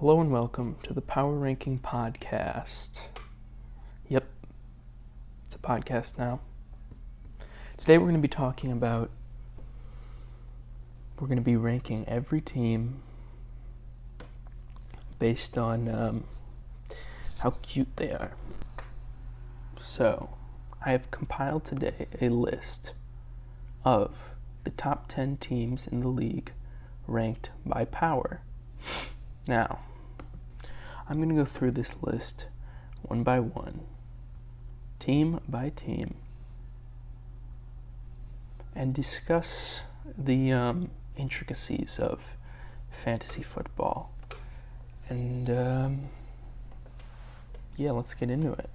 Hello and welcome to the Power Ranking Podcast. Yep, it's a podcast now. Today we're going to be ranking every team based on how cute they are. So, I have compiled today a list of the top 10 teams in the league ranked by power. Now, I'm going to go through this list one by one, team by team, and discuss the intricacies of fantasy football. And let's get into it.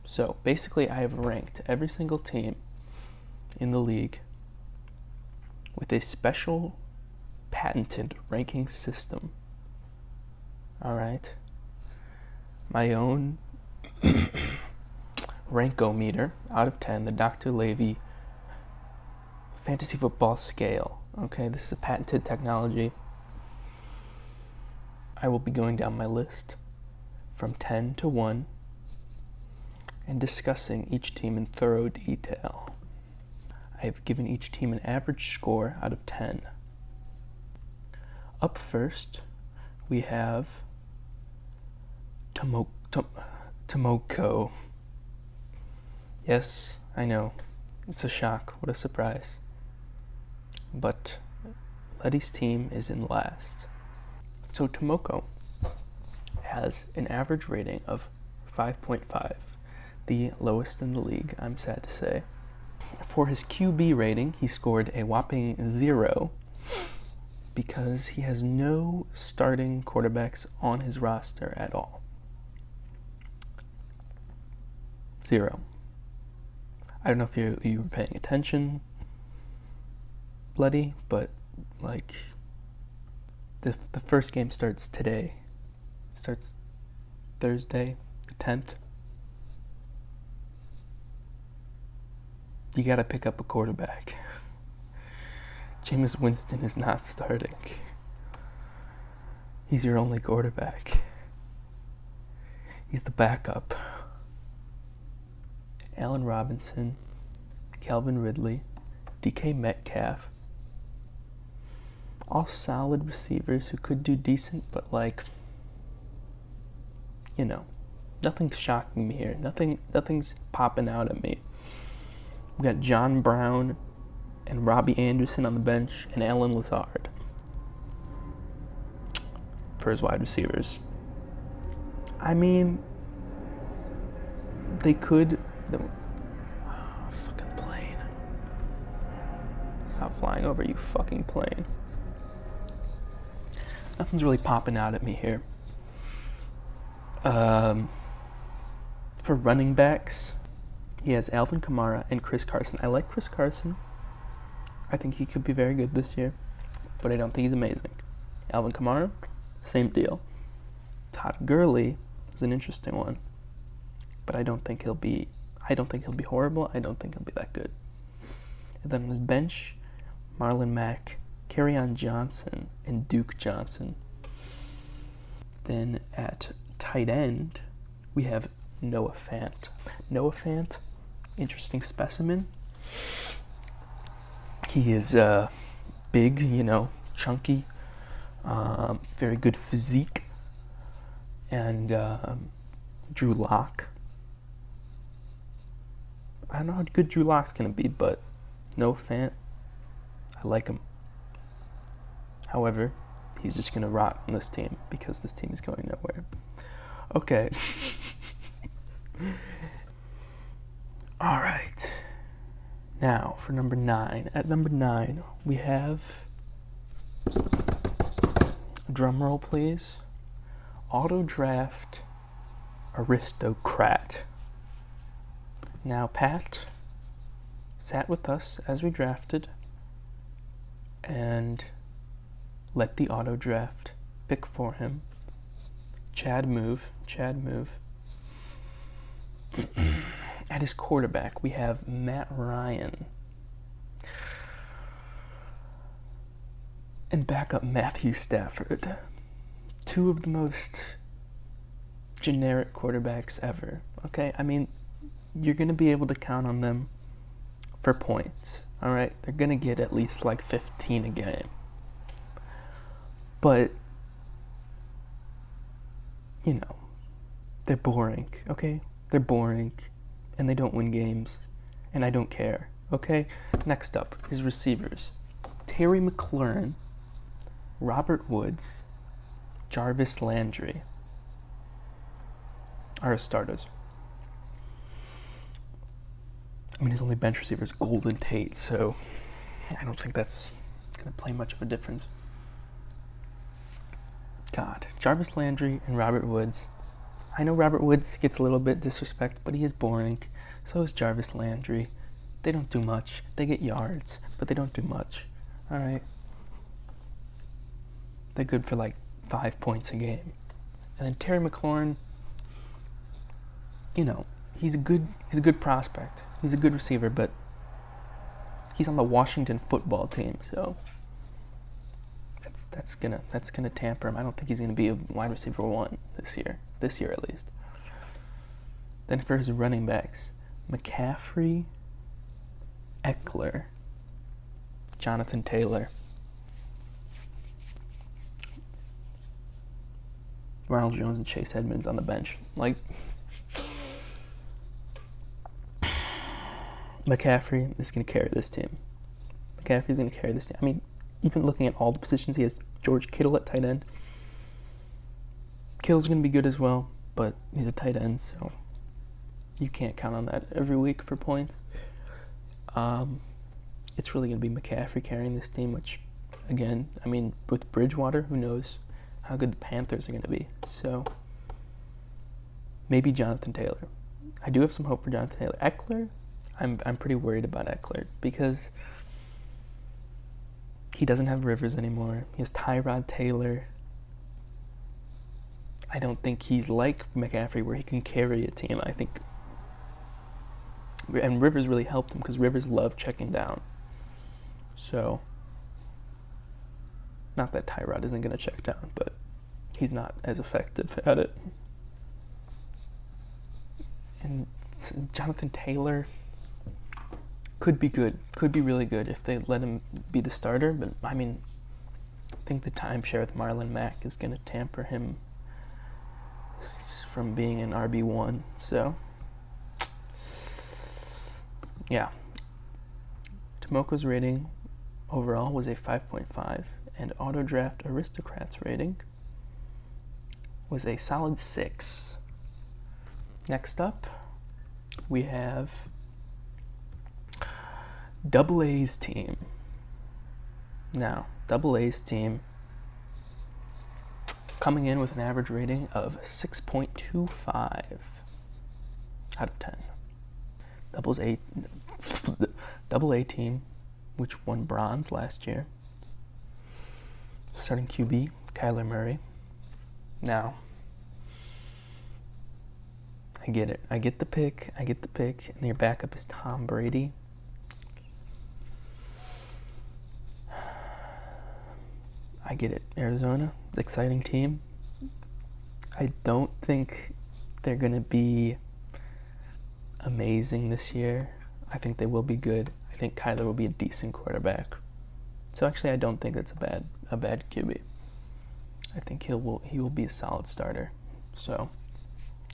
So, basically, I have ranked every single team in the league with a special patented ranking system. Alright. My own rankometer out of 10, the Dr. Lavy fantasy football scale. Okay, this is a patented technology. I will be going down my list from 10 to 1 and discussing each team in thorough detail. I have given each team an average score out of 10. Up first, we have Tomoko. Yes, I know, it's a shock, what a surprise. But Letty's team is in last. So Tomoko has an average rating of 5.5, the lowest in the league, I'm sad to say. For his QB rating, he scored a whopping 0, because he has no starting quarterbacks on his roster at all. 0. I don't know if you were paying attention, Bloody, but the first game starts today. It starts Thursday, the 10th. You gotta pick up a quarterback. Jameis Winston is not starting. He's your only quarterback. He's the backup. Allen Robinson, Calvin Ridley, DK Metcalf. All solid receivers who could do decent, but nothing's shocking me here. Nothing's popping out at me. We got John Brown and Robbie Anderson on the bench, and Alan Lazard for his wide receivers. I mean, they could... fucking plane. Stop flying over, you fucking plane. Nothing's really popping out at me here. For running backs, he has Alvin Kamara and Chris Carson. I like Chris Carson. I think he could be very good this year, but I don't think he's amazing. Alvin Kamara, same deal. Todd Gurley is an interesting one, but I don't think he'll be horrible. I don't think he'll be that good. And then on his bench, Marlon Mack, Kerryon Johnson, and Duke Johnson. Then at tight end, we have Noah Fant. Noah Fant, interesting specimen. He is big, chunky, very good physique, and Drew Lock. I don't know how good Drew Lock's going to be, but Noah Fant, I like him. However, he's just going to rot on this team because this team is going nowhere. Okay. All right. Now, for number 9. At number 9, we have, drum roll please, Auto Draft Aristocrat. Now, Pat sat with us as we drafted and let the auto draft pick for him. Chad move. At his quarterback, we have Matt Ryan. and back up Matthew Stafford. Two of the most generic quarterbacks ever, okay? I mean, you're going to be able to count on them for points, all right? They're going to get at least like 15 a game. But, you know, they're boring, okay? They're boring, and they don't win games, and I don't care, okay? Next up, his receivers. Terry McLaurin, Robert Woods, Jarvis Landry are his starters. I mean, his only bench receiver is Golden Tate, so I don't think that's going to play much of a difference. God, Jarvis Landry and Robert Woods. I know Robert Woods gets a little bit disrespect, but he is boring. So is Jarvis Landry. They don't do much. They get yards, but they don't do much. All right. They're good for like 5 points a game. And then Terry McLaurin, you know, he's a good prospect. He's a good receiver, but he's on the Washington football team, so that's gonna tamper him. I don't think he's gonna be a wide receiver 1 this year at least. Then for his running backs, McCaffrey, Eckler, Jonathan Taylor, Ronald Jones, and Chase Edmonds on the bench. Like, McCaffrey is going to carry this team. McCaffrey's going to carry this team. I mean, even looking at all the positions, he has George Kittle at tight end. Kittle's going to be good as well, but he's a tight end, so you can't count on that every week for points. It's really going to be McCaffrey carrying this team, which, again, I mean, with Bridgewater, who knows how good the Panthers are going to be. So maybe Jonathan Taylor. I do have some hope for Jonathan Taylor. Eckler, I'm pretty worried about Eckler because he doesn't have Rivers anymore. He has Tyrod Taylor. I don't think he's like McCaffrey where he can carry a team. I think, and Rivers really helped him because Rivers loved checking down. So, not that Tyrod isn't going to check down, but he's not as effective at it. And Jonathan Taylor could be good, could be really good if they let him be the starter, but I mean, I think the timeshare with Marlon Mack is going to tamper him from being an RB1, so yeah. Tomoko's rating overall was a 5.5, and AutoDraft Aristocrats rating was a solid 6. Next up, we have Double A's team. Now, Double A's team coming in with an average rating of 6.25 out of 10. Double A team, which won bronze last year. Starting QB, Kyler Murray. Now, I get it. I get the pick, and your backup is Tom Brady. I get it. Arizona, it's an exciting team. I don't think they're going to be amazing this year. I think they will be good. I think Kyler will be a decent quarterback. So actually, I don't think that's a bad QB. I think he will be a solid starter. So,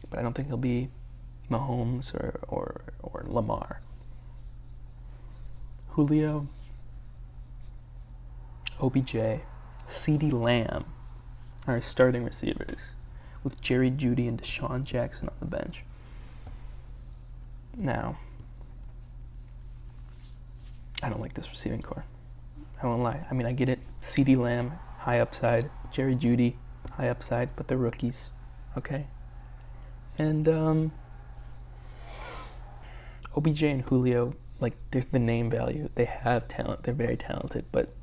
but I don't think he'll be Mahomes or Lamar. Julio, OBJ, CeeDee Lamb are starting receivers, with Jerry Jeudy and Deshaun Jackson on the bench. Now, I don't like this receiving core. I won't lie. I mean, I get it. CeeDee Lamb, high upside. Jerry Jeudy, high upside, but they're rookies. Okay? And OBJ and Julio, like, there's the name value. They have talent. They're very talented, but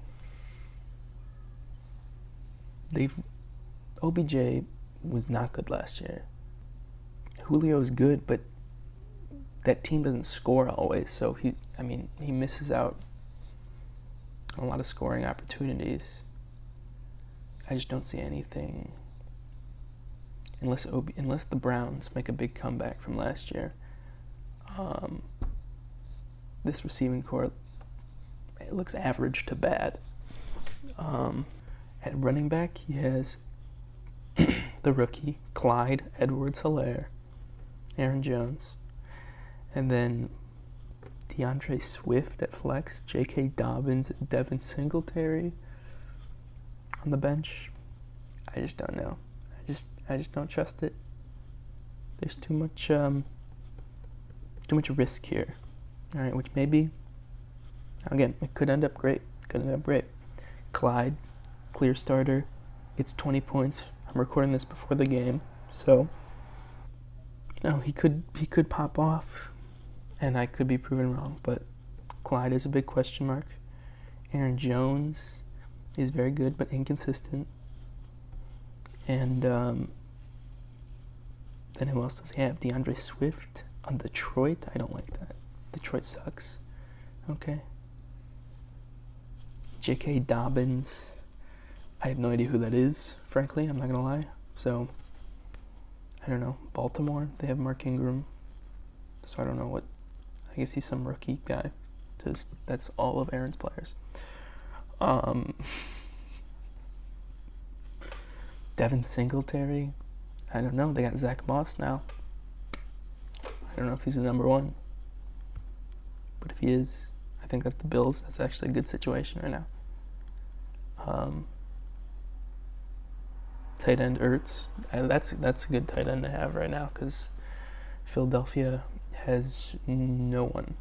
OBJ was not good last year. Julio is good, but that team doesn't score always, so he misses out on a lot of scoring opportunities. I just don't see anything unless the Browns make a big comeback from last year. This receiving core, it looks average to bad. At running back, he has the rookie Clyde Edwards-Helaire, Aaron Jones, and then DeAndre Swift at flex, J.K. Dobbins, Devin Singletary on the bench. I just don't know. I just don't trust it. There's too much risk here. All right, which maybe, again, it could end up great. Clyde, clear starter, gets 20 points. I'm recording this before the game, so he could pop off, and I could be proven wrong. But Clyde is a big question mark. Aaron Jones is very good but inconsistent. And then who else does he have? DeAndre Swift on Detroit. I don't like that. Detroit sucks. Okay. J.K. Dobbins. I have no idea who that is, frankly. I'm not going to lie. So, I don't know. Baltimore, they have Mark Ingram. So I don't know what. I guess he's some rookie guy. That's all of Aaron's players. Devin Singletary. I don't know. They got Zach Moss now. I don't know if he's the number one. But if he is, I think that the Bills, that's actually a good situation right now. Tight end Ertz. That's a good tight end to have right now because Philadelphia has no one.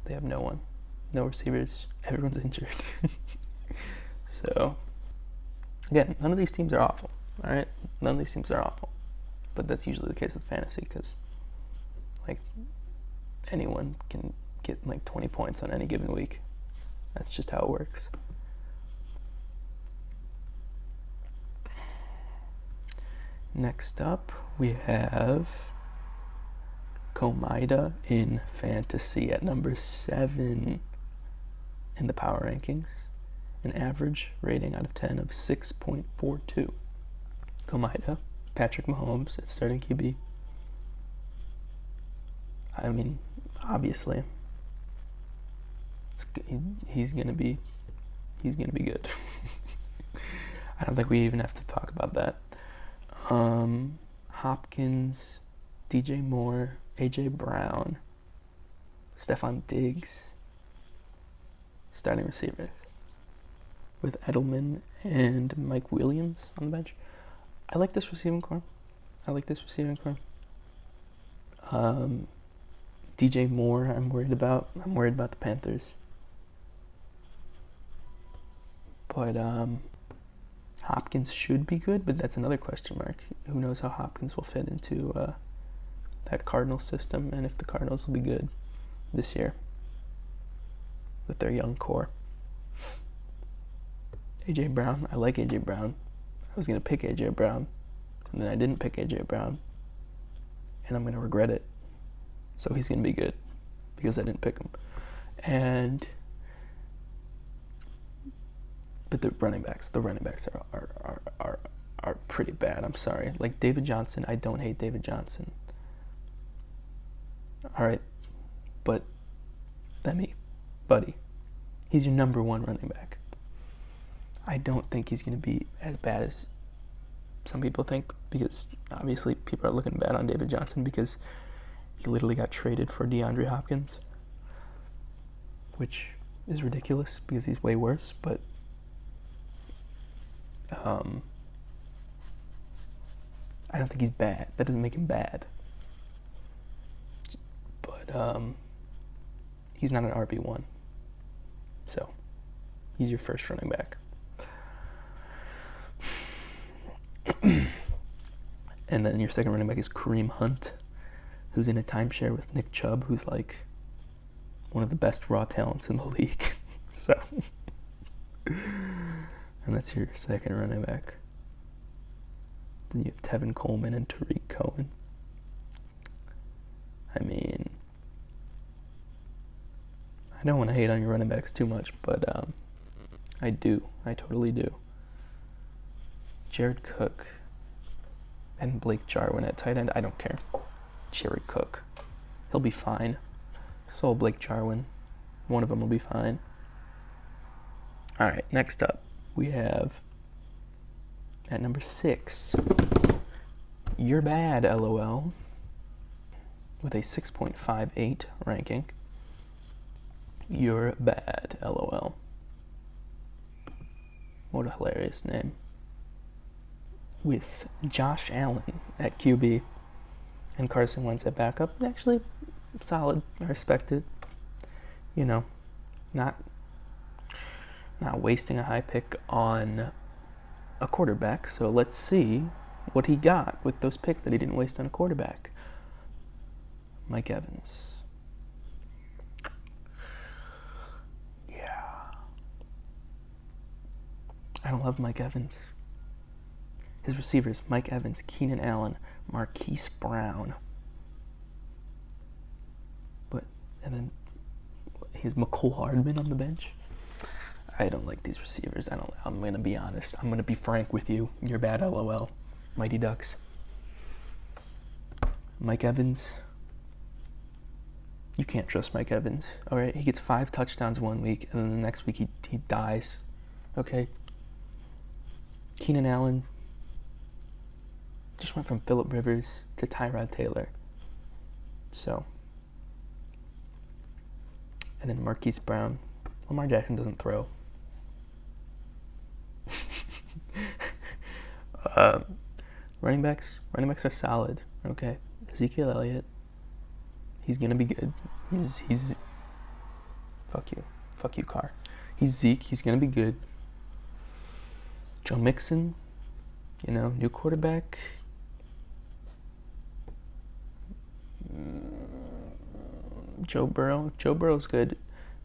They have no one. No receivers. Everyone's injured. So, again, none of these teams are awful. All right? None of these teams are awful. But that's usually the case with fantasy because, anyone can get, 20 points on any given week. That's just how it works. Next up, we have Komida in fantasy at number 7 in the power rankings. An average rating out of 10 of 6.42. Komida, Patrick Mahomes at starting QB. I mean, obviously, he's gonna be good. I don't think we even have to talk about that. Hopkins, DJ Moore, AJ Brown, Stephon Diggs, starting receiver with Edelman and Mike Williams on the bench. I like this receiving core. DJ Moore, I'm worried about the Panthers. But Hopkins should be good, but that's another question mark. Who knows how Hopkins will fit into that Cardinals system and if the Cardinals will be good this year with their young core. AJ Brown, I like AJ Brown. I was going to pick AJ Brown, and then I didn't pick AJ Brown, and I'm going to regret it. So he's going to be good because I didn't pick him. But the running backs are pretty bad. I'm sorry. Like David Johnson, I don't hate David Johnson. All right, but buddy, he's your number one running back. I don't think he's going to be as bad as some people think because obviously people are looking bad on David Johnson because he literally got traded for DeAndre Hopkins, which is ridiculous because he's way worse, but I don't think he's bad. That doesn't make him bad. But he's not an RB1. So he's your first running back. And then your second running back is Kareem Hunt, who's in a timeshare with Nick Chubb, who's like one of the best raw talents in the league. So, and that's your second running back. Then you have Tevin Coleman and Tariq Cohen. I mean, I don't want to hate on your running backs too much, but I do. I totally do. Jared Cook and Blake Jarwin at tight end. I don't care. Jared Cook. He'll be fine. So Blake Jarwin. One of them will be fine. All right, next up, we have at number 6, You're Bad, LOL, with a 6.58 ranking. You're Bad, LOL. What a hilarious name. With Josh Allen at QB and Carson Wentz at backup. Actually, solid. I respect it. You know, not wasting a high pick on a quarterback. So let's see what he got with those picks that he didn't waste on a quarterback. Mike Evans. Yeah. I don't love Mike Evans. His receivers, Mike Evans, Keenan Allen, Marquise Brown. And then he has McCole Hardman on the bench. I don't like these receivers. I'm going to be honest. I'm going to be frank with you. You're bad, LOL. Mighty Ducks. Mike Evans. You can't trust Mike Evans. All right, he gets 5 touchdowns one week, and then the next week he dies. Okay? Keenan Allen just went from Phillip Rivers to Tyrod Taylor. So... And then Marquise Brown. Lamar Jackson doesn't throw. Running backs are solid. Okay, Ezekiel Elliott. He's gonna be good. He's. Fuck you, Carr. He's Zeke. He's gonna be good. Joe Mixon. You know, new quarterback. Joe Burrow. If Joe Burrow's good,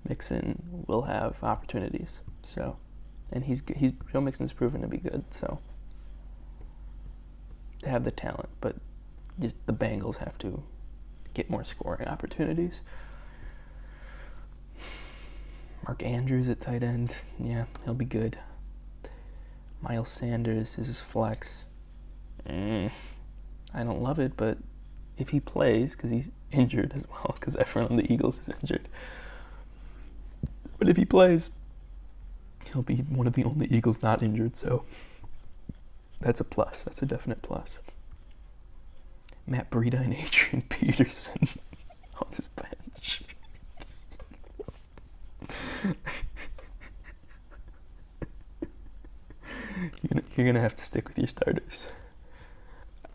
Mixon will have opportunities. So, and Joe Mixon's proven to be good. So, they have the talent, but just the Bengals have to get more scoring opportunities. Mark Andrews at tight end. Yeah, he'll be good. Miles Sanders is his flex. I don't love it, but if he plays, because he's injured as well, because everyone on the Eagles is injured. But if he plays, he'll be one of the only Eagles not injured, so that's a plus. That's a definite plus. Matt Breida and Adrian Peterson on his bench. You're going to have to stick with your starters.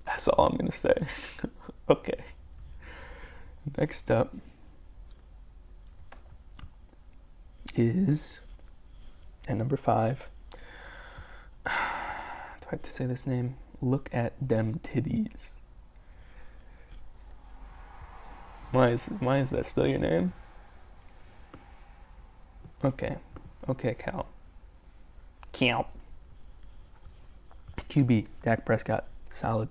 That's all I'm going to say. Okay. Next up is, at number 5, do I have to say this name? Look at them titties. Why is that still your name? Okay, Cal. QB, Dak Prescott, solid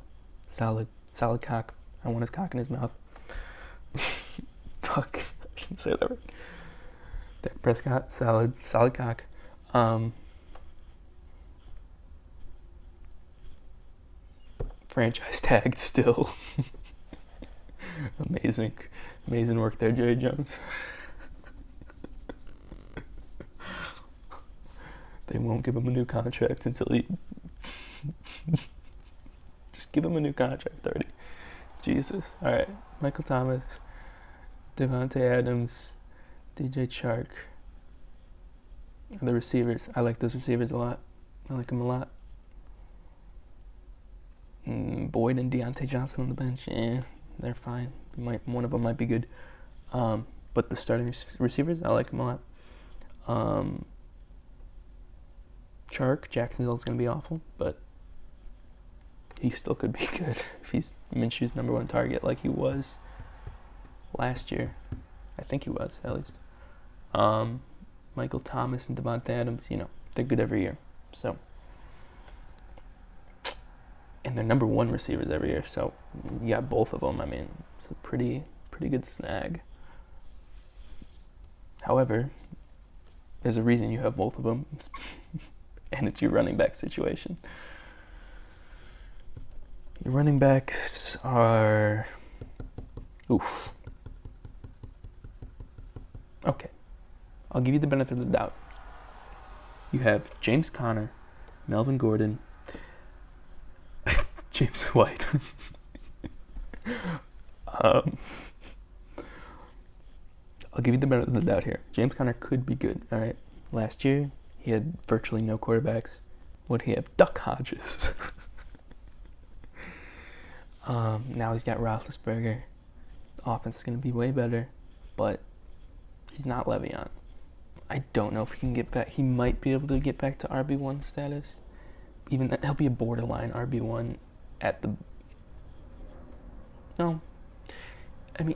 cock. I want his cock in his mouth. Fuck, I didn't say that right. Dak Prescott, solid cock. Franchise tagged still. Amazing work there, Jerry Jones. They won't give him a new contract until he... Just give him a new contract already. Jesus. All right. Michael Thomas, Devontae Adams, DJ Chark. The receivers. I like those receivers a lot. I like them a lot. Boyd and Deontay Johnson on the bench. They're fine. One of them might be good. But the starting receivers, I like them a lot. Chark, Jacksonville's going to be awful, but he still could be good if he's Minshew's number 1 target like he was last year. I think he was, at least. Michael Thomas and Devontae Adams, they're good every year. So, and they're number 1 receivers every year, so you got both of them. I mean, it's a pretty good snag. However, there's a reason you have both of them, and it's your running back situation. Your running backs are... Oof. Okay. I'll give you the benefit of the doubt. You have James Conner, Melvin Gordon, James White. I'll give you the benefit of the doubt here. James Conner could be good, all right? Last year, he had virtually no quarterbacks. What did he have? Duck Hodges. Now he's got Roethlisberger. The offense is going to be way better, but he's not Le'Veon. I don't know if he can get back. He might be able to get back to RB1 status. Even that, he'll be a borderline RB1 at the... No. I mean,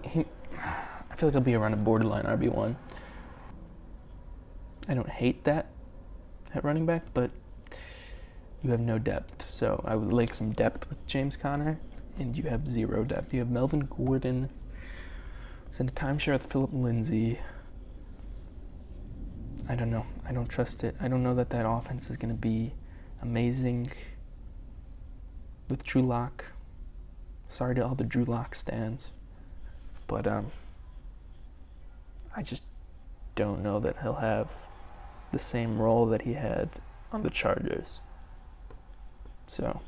I feel like he'll be around a borderline RB1. I don't hate that at running back, but you have no depth. So I would like some depth with James Conner, and you have zero depth. You have Melvin Gordon. He's in a timeshare with Philip Lindsay. I don't know. I don't trust it. I don't know that that offense is going to be amazing with Drew Lock. Sorry to all the Drew Lock stands, but I just don't know that he'll have the same role that he had on the Chargers. So,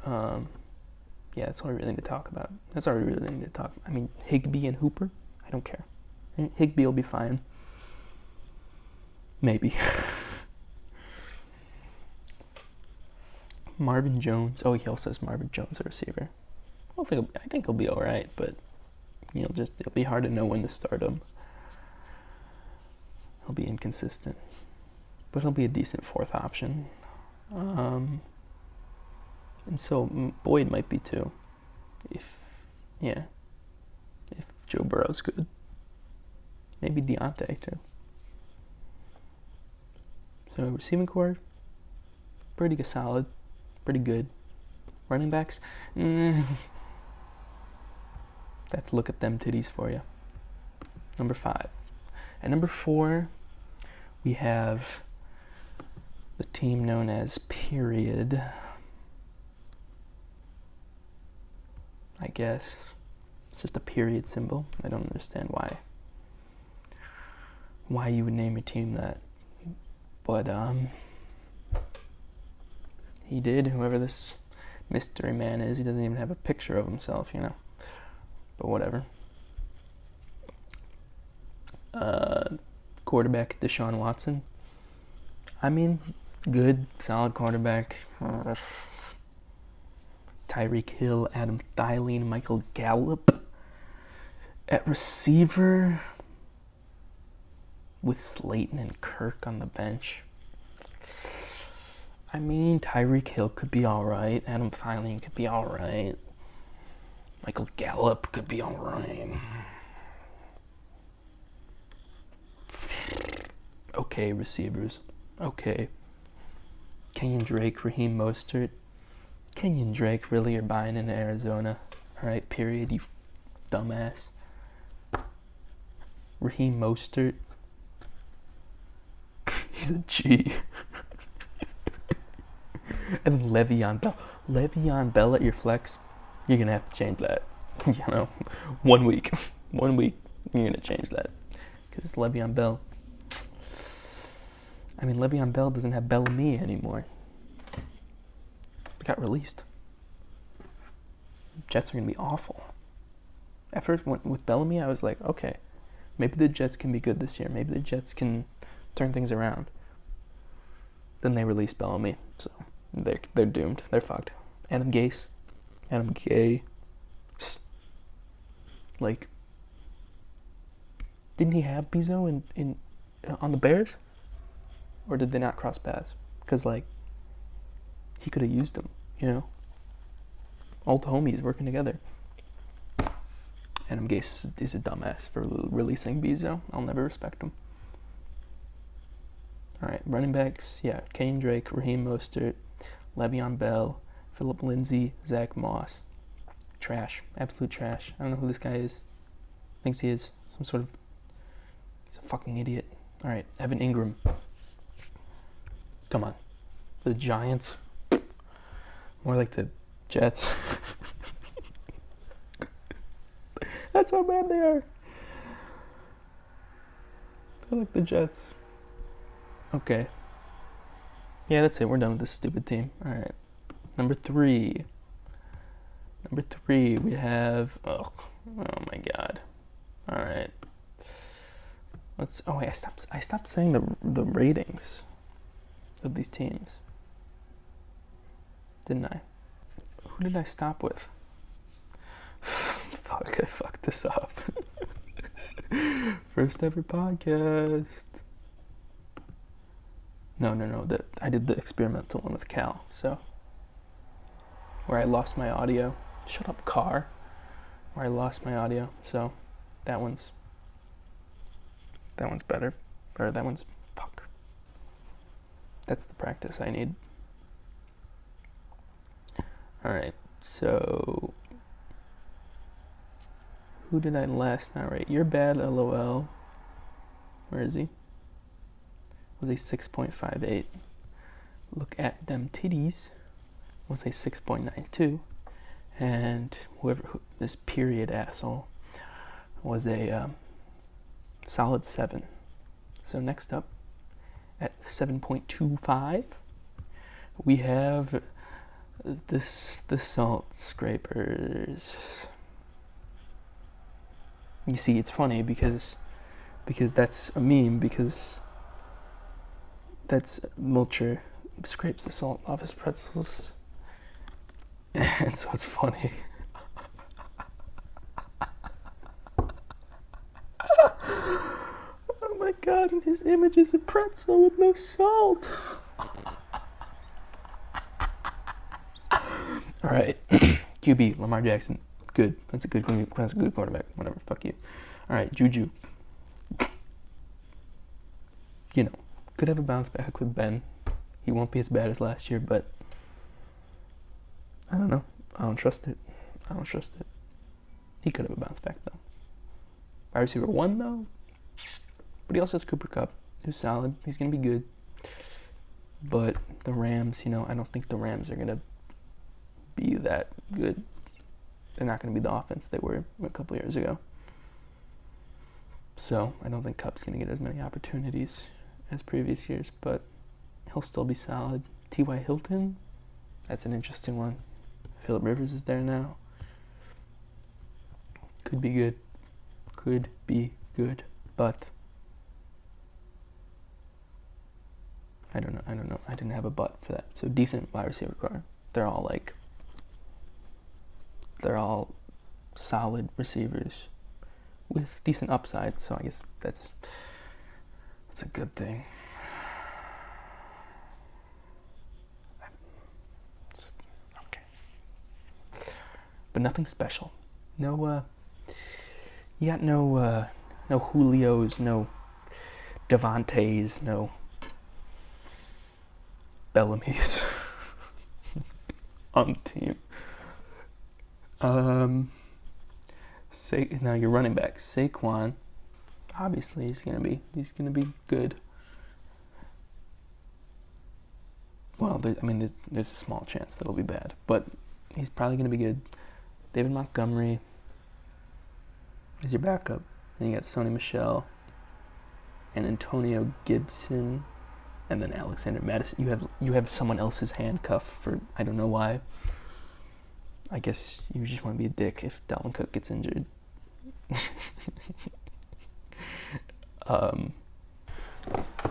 yeah, that's all we really need to talk about. That's all we really need to talk about. I mean, Higbee and Hooper, I don't care. Higbee will be fine. Maybe. Marvin Jones. Oh, he also has Marvin Jones, a receiver. I think he'll be all right, but it'll be hard to know when to start him. He'll be inconsistent, but he'll be a decent fourth option. And so Boyd might be too, if Joe Burrow's good. Maybe Deontay too. So receiving core, pretty good, solid, pretty good. Running backs, that's look at them titties for you. Number 5. At number 4, we have the team known as Period. I guess it's just a period symbol. I don't understand why you would name your team that, but he did. Whoever this mystery man is, he doesn't even have a picture of himself, but whatever. Quarterback Deshaun Watson. I mean, good, solid quarterback. Tyreek Hill, Adam Thielen, Michael Gallup. At receiver, with Slayton and Kirk on the bench. I mean, Tyreek Hill could be all right. Adam Thielen could be all right. Michael Gallup could be all right. Okay, receivers. Okay. Kenyon Drake, Raheem Mostert. Kenyon Drake, really, you're buying into Arizona? All right, period, you dumbass. Raheem Mostert. He's a G. And Le'Veon Bell. Le'Veon Bell at your flex, you're going to have to change that. 1 week. 1 week, you're going to change that. Because Le'Veon Bell. I mean, Le'Veon Bell doesn't have Bellamy anymore. He got released. Jets are going to be awful. At first, with Bellamy, I was like, okay, maybe the Jets can be good this year. Maybe the Jets can turn things around. Then they released Bellamy, so they're doomed. They're fucked. Adam Gase. Like, didn't he have Bezo in on the Bears? Or did they not cross paths? Because, he could have used him, Old homies working together. Adam Gase is a dumbass for releasing Bezo. I'll never respect him. All right, running backs. Yeah, Kenyon Drake, Raheem Mostert, Le'Veon Bell, Philip Lindsay, Zach Moss. Trash. Absolute trash. I don't know who this guy is. Thinks he is some sort of... He's a fucking idiot. All right, Evan Ingram. Come on. The Giants. More like the Jets. That's how bad they are. They're like the Jets. Okay. Yeah, that's it. We're done with this stupid team. All right. Number three, we have. Oh my God. All right. Oh wait, I stopped saying the ratings of these teams, didn't I? Who did I stop with? Fuck, I fucked this up. First ever podcast. No. I did the experimental one with Cal, so where I lost my audio. Shut up, car. Where I lost my audio, so that one's better. Or that one's fuck. That's the practice I need. Alright, so who did I last not rate? You're bad, LOL. Where is he? Was a 6.58. Look at them titties. Was a 6.92. And this period asshole was a solid 7. So next up, at 7.25, we have the salt scrapers. You see, it's funny because that's a meme, because that's Mulcher scrapes the salt off his pretzels. And so it's funny. Oh my God, and his image is a pretzel with no salt. All right, QB, Lamar Jackson, good. That's a good quarterback. Whatever, fuck you. All right, Juju. Could have a bounce back with Ben. He won't be as bad as last year, but I don't know. I don't trust it. He could have a bounce back, though. Wide receiver 1, though. But he also has Cooper Kupp, who's solid. He's going to be good. But the Rams, I don't think the Rams are going to be that good. They're not going to be the offense they were a couple years ago. So I don't think Kupp's going to get as many opportunities as previous years, but he'll still be solid. T.Y. Hilton, that's an interesting one. Phillip Rivers is there now. Could be good, but I don't know. I didn't have a but for that. So decent wide receiver core. They're all solid receivers with decent upside. So I guess that's a good thing. Okay, but nothing special. No, you got no Julios, no Devontaes, no Bellamy's on the team. Now your running back, Saquon. Obviously, he's gonna be good. Well, there's a small chance that it'll be bad, but he's probably gonna be good. David Montgomery is your backup. Then you got Sony Michel and Antonio Gibson, and then Alexander Madison. You have someone else's handcuff for I don't know why. I guess you just want to be a dick if Dalvin Cook gets injured.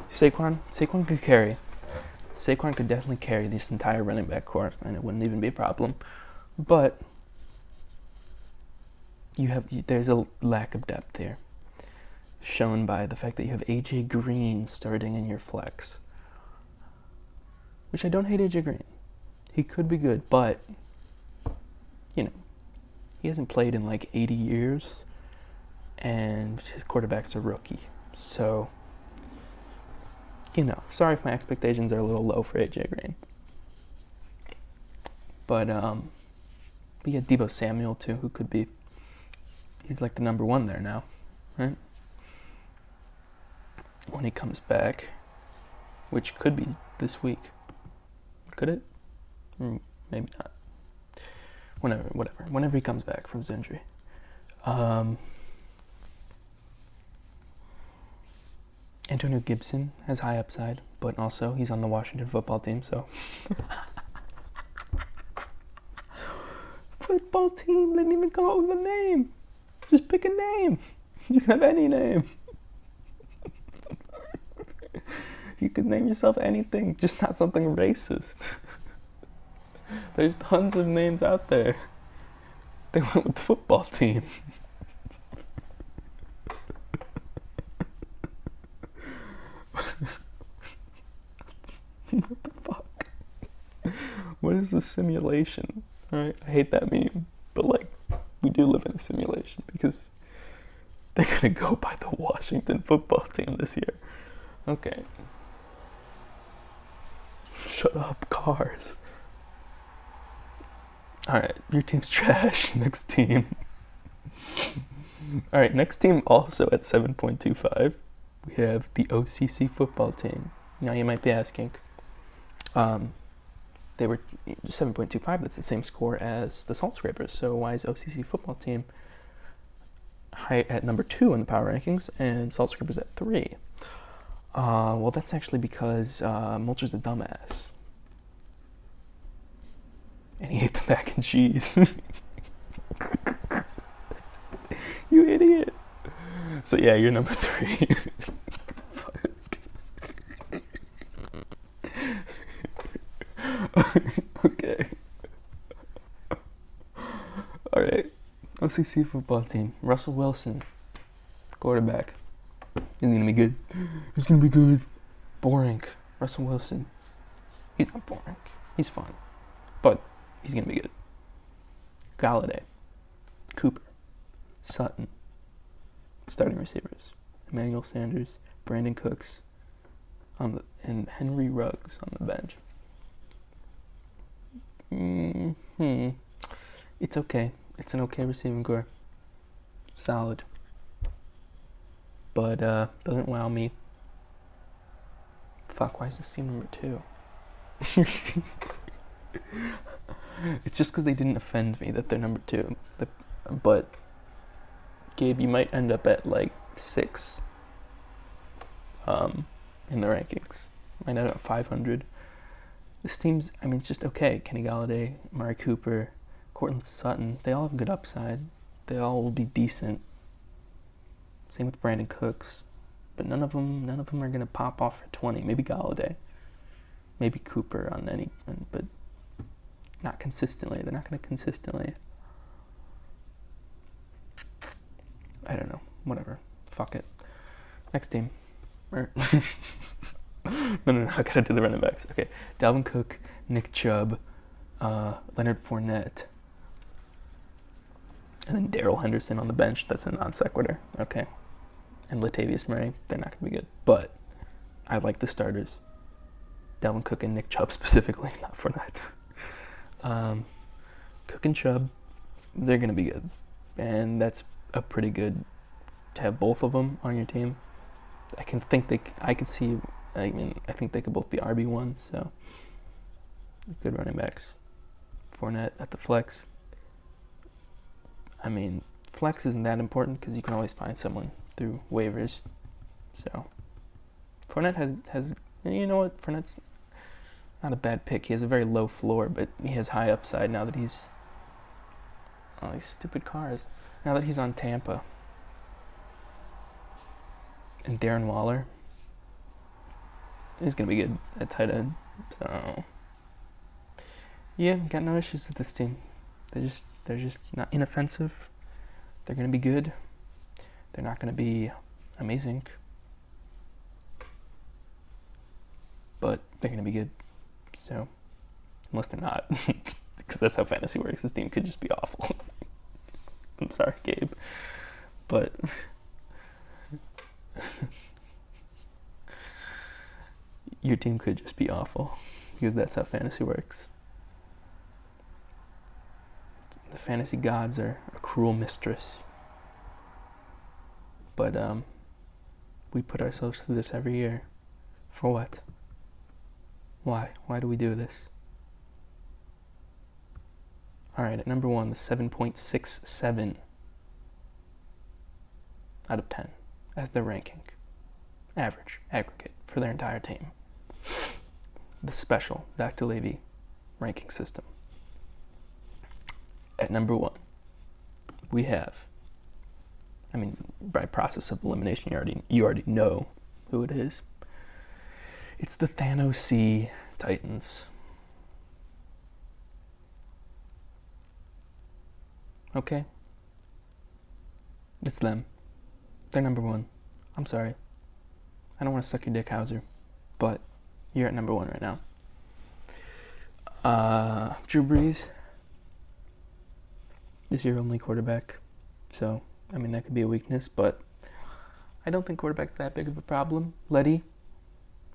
Saquon could carry. Saquon could definitely carry this entire running back core, and it wouldn't even be a problem. But there's a lack of depth there, shown by the fact that you have AJ Green starting in your flex. Which I don't hate AJ Green. He could be good, but he hasn't played in like 80 years, and his quarterback's a rookie. So, sorry if my expectations are a little low for AJ Green. But we got Deebo Samuel too, who could be. He's like the number 1 there now, right? When he comes back, which could be this week. Could it? maybe not. Whenever he comes back from his injury. Antonio Gibson has high upside, but also he's on the Washington football team, so. Football team, they didn't even come up with a name. Just pick a name. You can have any name. You could name yourself anything, just not something racist. There's tons of names out there. They went with the football team. What the fuck? What is the simulation? Alright, I hate that meme, but like, we do live in a simulation because they're gonna go by the Washington football team this year. Okay. Shut up, cars. Alright, your team's trash. Next team. Alright, next team also at 7.25. We have the OCC football team. Now you might be asking, they were 7.25, that's the same score as the Salt Scrapers, so why is OCC football team high at number 2 in the power rankings and Salt Scrapers at 3? Well, that's actually because Mulcher's a dumbass. And he ate the mac and cheese. You idiot. So yeah, you're number 3. Okay. Alright. OCC football team. Russell Wilson. Quarterback. He's gonna be good. He's gonna be good. Boring. Russell Wilson. He's not boring. He's fun. But he's gonna be good. Galladay. Cooper. Sutton. Starting receivers. Emmanuel Sanders. Brandon Cooks. And Henry Ruggs on the bench. It's okay. It's an okay receiving core. Solid. But doesn't wow me. Fuck, why is this team number 2? It's just because they didn't offend me that they're number 2. But Gabe, you might end up at like 6 in the rankings. Might end up at 500. This team's, I mean, it's just okay. Kenny Galladay, Amari Cooper, Cortland Sutton, they all have good upside. They all will be decent. Same with Brandon Cooks. But none of them are going to pop off for 20. Maybe Galladay. Maybe Cooper on any, but not consistently. They're not going to consistently. I don't know. Whatever. Fuck it. Next team. No, I gotta do the running backs. Okay. Dalvin Cook, Nick Chubb, Leonard Fournette, and then Darrell Henderson on the bench. That's a non sequitur. Okay. And Latavius Murray. They're not gonna be good. But I like the starters. Dalvin Cook and Nick Chubb specifically, not Fournette. Cook and Chubb, they're gonna be good. And that's a pretty good to have both of them on your team. I think they could both be RB1s, so good running backs. Fournette at the flex. I mean, flex isn't that important because you can always find someone through waivers. So Fournette has you know what? Fournette's not a bad pick. He has a very low floor, but he has high upside now that he's these stupid cars. Now that he's on Tampa. And Darren Waller. He's going to be good at tight end. So, yeah, got no issues with this team. They're just not inoffensive. They're going to be good. They're not going to be amazing. But they're going to be good. So, unless they're not. Because that's how fantasy works. This team could just be awful. I'm sorry, Gabe. But... your team could just be awful because that's how fantasy works. The fantasy gods are a cruel mistress. But we put ourselves through this every year. For what? Why? Why do we do this? All right, at number 1, the 7.67 out of 10 as their ranking. Average, aggregate for their entire team. The special Dr. Lavy ranking system. At number 1, we have, by process of elimination, you already know who it is. It's the Thanos C Titans. Okay? It's them. They're number 1. I'm sorry. I don't want to suck your dick, Hauser, but you're at number 1 right now. Drew Brees is your only quarterback, so, that could be a weakness, but I don't think quarterback's that big of a problem. Letty,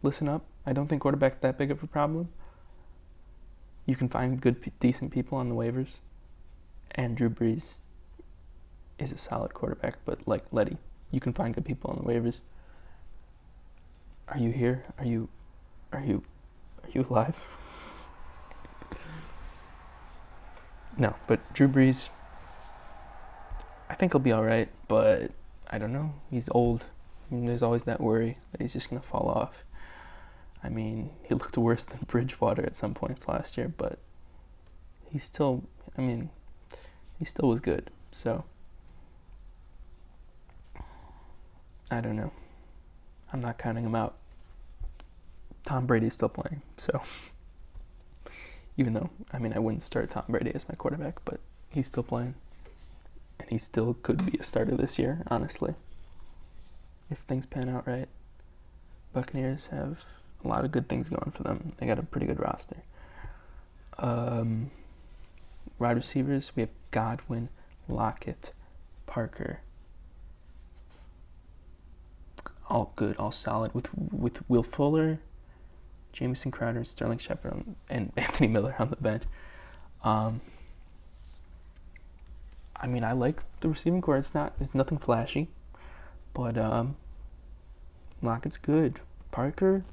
listen up. I don't think quarterback's that big of a problem. You can find good, decent people on the waivers, and Drew Brees is a solid quarterback, but like Letty, you can find good people on the waivers. Are you here? Are you alive? No, but Drew Brees, I think he'll be all right, but I don't know. He's old. There's always that worry that he's just going to fall off. He looked worse than Bridgewater at some points last year, but he still was good. So, I don't know. I'm not counting him out. Tom Brady's still playing, so even though, I wouldn't start Tom Brady as my quarterback, but he's still playing. And he still could be a starter this year, honestly, if things pan out right. Buccaneers have a lot of good things going for them. They got a pretty good roster. Wide receivers, we have Godwin, Lockett, Parker. All good, all solid. With Will Fuller, Jamison Crowder, Sterling Shepard, and Anthony Miller on the bench. I like the receiving core. It's nothing flashy, but Lockett's good. Parker,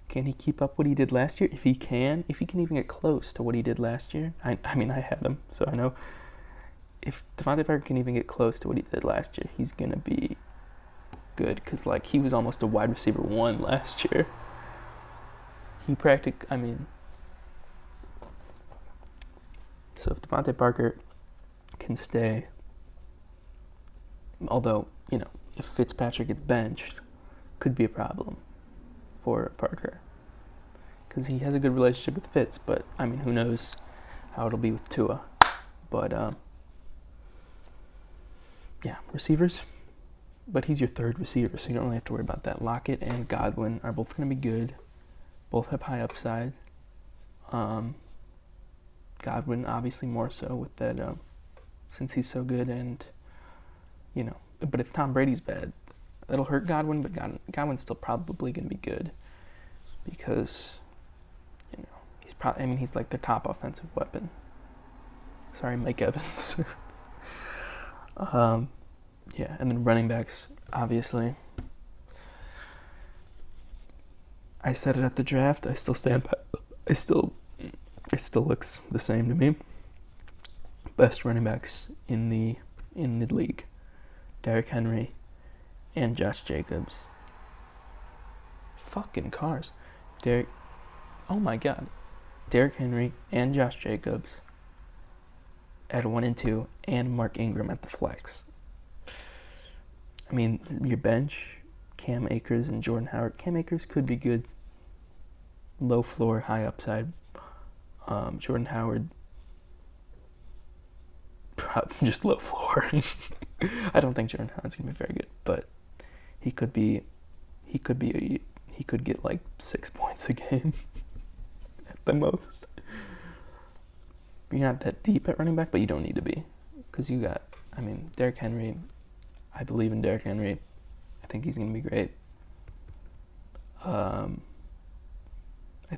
can he keep up what he did last year? If he can even get close to what he did last year, I had him, so I know if Devontae Parker can even get close to what he did last year, he's gonna be good, because he was almost a wide receiver 1 last year. He so if Devontae Parker can stay, although, if Fitzpatrick gets benched, could be a problem for Parker, because he has a good relationship with Fitz, but, who knows how it'll be with Tua. But, yeah, receivers. But he's your third receiver, so you don't really have to worry about that. Lockett and Godwin are both going to be good. Both have high upside. Godwin, obviously, more so with that, since he's so good, and, but if Tom Brady's bad, that'll hurt Godwin, but Godwin's still probably going to be good, because, he's like their top offensive weapon. Sorry, Mike Evans. Yeah, and then running backs, obviously. I said it at the draft. I still stand by. It still looks the same to me. Best running backs in the league: Derrick Henry and Josh Jacobs. Fucking cars, oh my God, Derrick Henry and Josh Jacobs at 1 and 2, and Mark Ingram at the flex. Your bench, Cam Akers and Jordan Howard. Cam Akers could be good. Low floor, high upside. Jordan Howard, just low floor. I don't think Jordan Howard's gonna be very good, but he could get like 6 points a game at the most. You're not that deep at running back, but you don't need to be, because you got, Derrick Henry. I believe in Derrick Henry. I think he's going to be great. I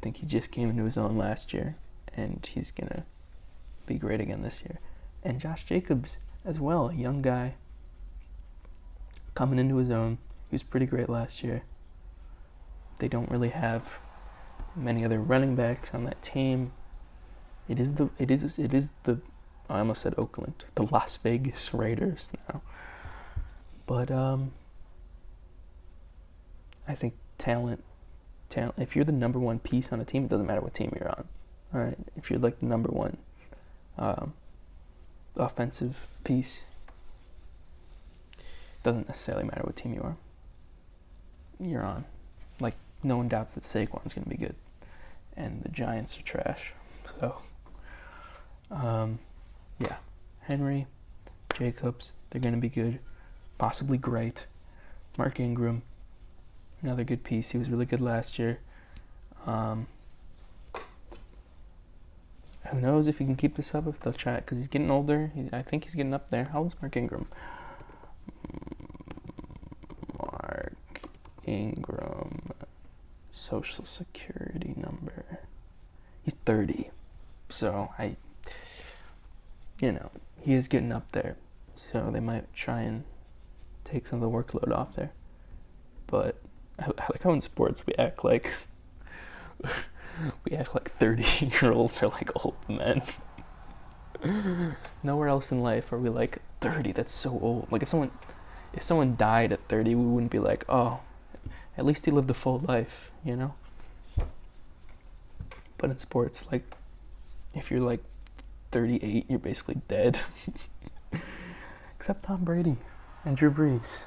think he just came into his own last year, and he's going to be great again this year. And Josh Jacobs as well, a young guy coming into his own. He was pretty great last year. They don't really have many other running backs on that team. It is the I almost said Oakland, the Las Vegas Raiders now. But I think talent. If you're the number one piece on a team, it doesn't matter what team you're on. All right, if you're like the number one offensive piece, it doesn't necessarily matter what team you're on. Like, no one doubts that Saquon's gonna be good, and the Giants are trash. So, yeah, Henry, Jacobs, they're gonna be good, possibly great. Mark Ingram, another good piece. He was really good last year. Who knows if he can keep this up, if they'll try it, because he's getting older. I think he's getting up there. How old is Mark Ingram? Mark Ingram, social security number. He's 30. So, he is getting up there. So they might try and take some of the workload off there. But I like how in sports we act like 30-year-olds are like old men. Nowhere else in life are we like 30. That's so old. Like if someone died at 30, we wouldn't be like, oh, at least he lived a full life, you know? But in sports, like if you're like 38, you're basically dead. Except Tom Brady and Drew Brees.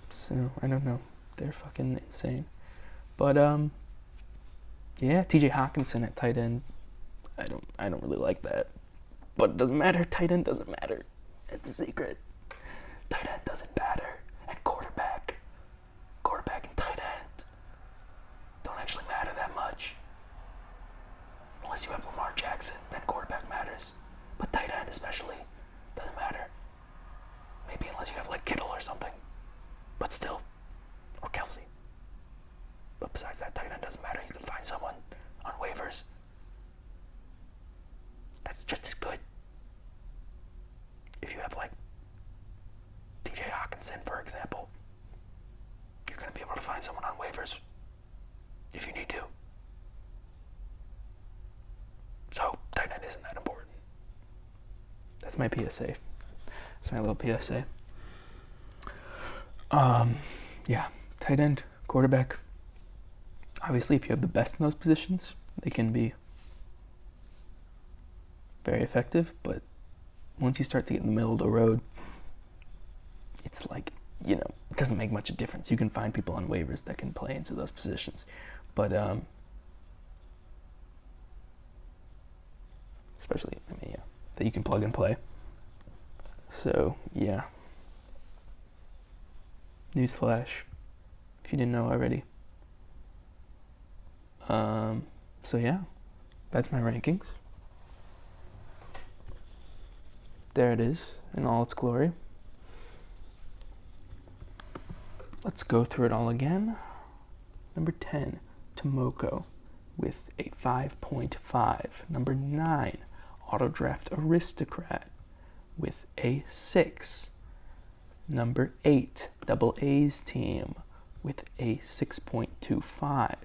So I don't know. They're fucking insane. But yeah, TJ Hawkinson at tight end. I don't really like that. But it doesn't matter. Tight end doesn't matter. It's a secret. Tight end doesn't matter. And quarterback and tight end don't actually matter that much. Unless you have Lamar Jackson, then quarterback matters. But tight end especially doesn't matter. Maybe unless you have like Kittle or something. But still. Or Kelsey. But besides that, tight end doesn't matter. You can find someone on waivers that's just as good. If you have like TJ Hawkinson, for example, you're going to be able to find someone on waivers if you need to. So, tight end isn't that important. That's my PSA. That's my little PSA. Yeah, tight end, quarterback. Obviously, if you have the best in those positions, they can be very effective, but once you start to get in the middle of the road, it's like, it doesn't make much of a difference. You can find people on waivers that can play into those positions, but especially, that you can plug and play. So, yeah. Newsflash, if you didn't know already. So yeah, that's my rankings. There it is in all its glory. Let's go through it all again. Number 10, Tomoko with a 5.5. Number 9, Autodraft Aristocrat with a 6. Number 8, Double A's Team with a 6.25.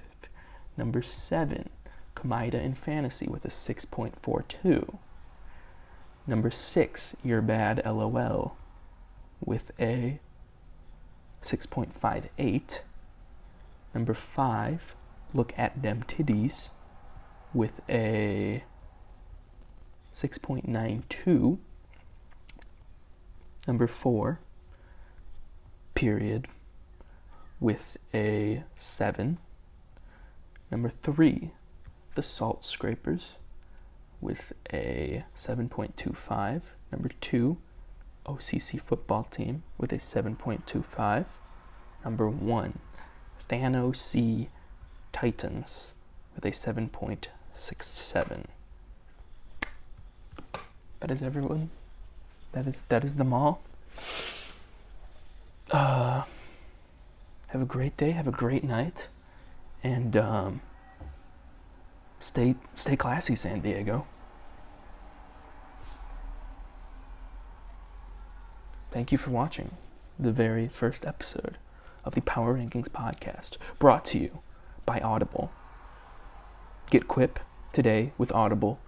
Number 7, Kamida in Fantasy with a 6.42. Number 6, You're Bad LOL with a 6.58. Number 5, Look at Them Titties with a 6.92. Number 4, Period with a 7. Number 3, The Salt Scrapers with a 7.25. Number 2, OCC Football Team with a 7.25. Number 1, Thanos Titans with a 7.67. That is everyone. That is them all. Have a great day, have a great night, and stay classy, San Diego. Thank you for watching the very first episode of the Power Rankings podcast, brought to you by Audible. Get Quip today with Audible,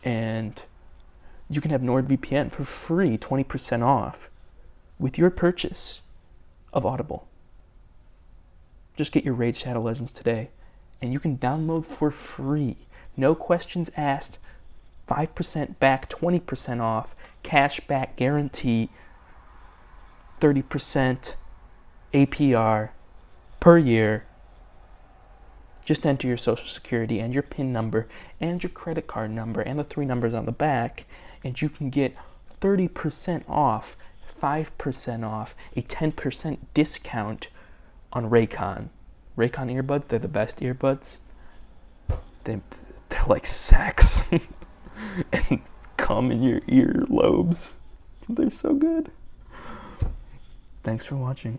and you can have NordVPN for free, 20% off, with your purchase of Audible. Just get your Raid Shadow Legends today, and you can download for free. No questions asked. 5% back, 20% off, cash back guarantee, 30% APR per year. Just enter your social security and your PIN number and your credit card number and the 3 numbers on the back, and you can get 30% off, 5% off, a 10% discount on Raycon. Raycon earbuds, they're the best earbuds. They're like sex and come in your ear lobes. They're so good. Thanks for watching.